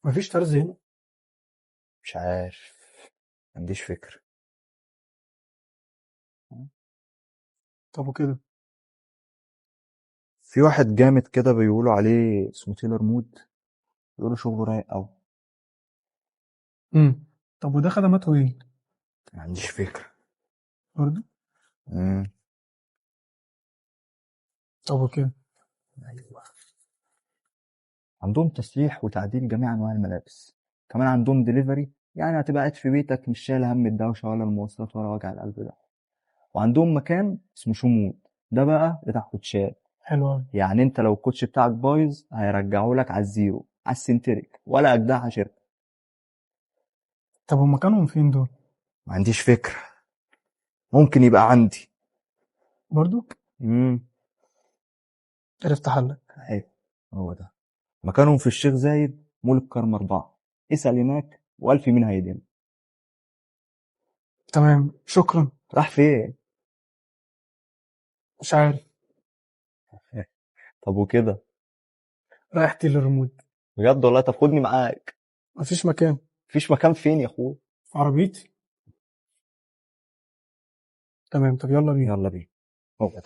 مفيش ترز هنا. مش عارف، ما عنديش فكرة. طب وكده. في واحد جامد كده بيقولوا عليه اسمه تيلر مود، بيقولوا شغله رايق أوي. طب وده خدماته ايه ما عنديش فكرة. برضه؟ مم. طب وكده. أيوة. عندهم تصليح وتعديل جميع أنواع الملابس، كمان عندهم دليفري، يعني هتبقى قاعد في بيتك مش شايل هم الدوشة ولا المواصلات ولا وجع القلب ده. وعندهم مكان اسمه شمود، ده بقى بتاع كوتشات. حلو قوي. يعني انت لو الكوتش بتاعك بايظ هيرجعوا لك على الزيرو، على السنتريك، ولا اجدعها شركة. طب ومكانهم فين دول؟ ما عنديش فكرة، ممكن يبقى عندي. برضه. امم عرفت حلك. ايوه، هو ده مكانهم في الشيخ زايد، مول الكرم 4. اسأل هناك والف مين هيدين. تمام، شكرا. راح فين؟ مش عارف. طب وكده. رايح تيل الريموت. بجد والله؟ طب خدني معاك. مفيش مكان. مفيش مكان فين يا اخويا؟ في عربيتي. تمام، طب يلا بينا. يلا بينا. هو ده.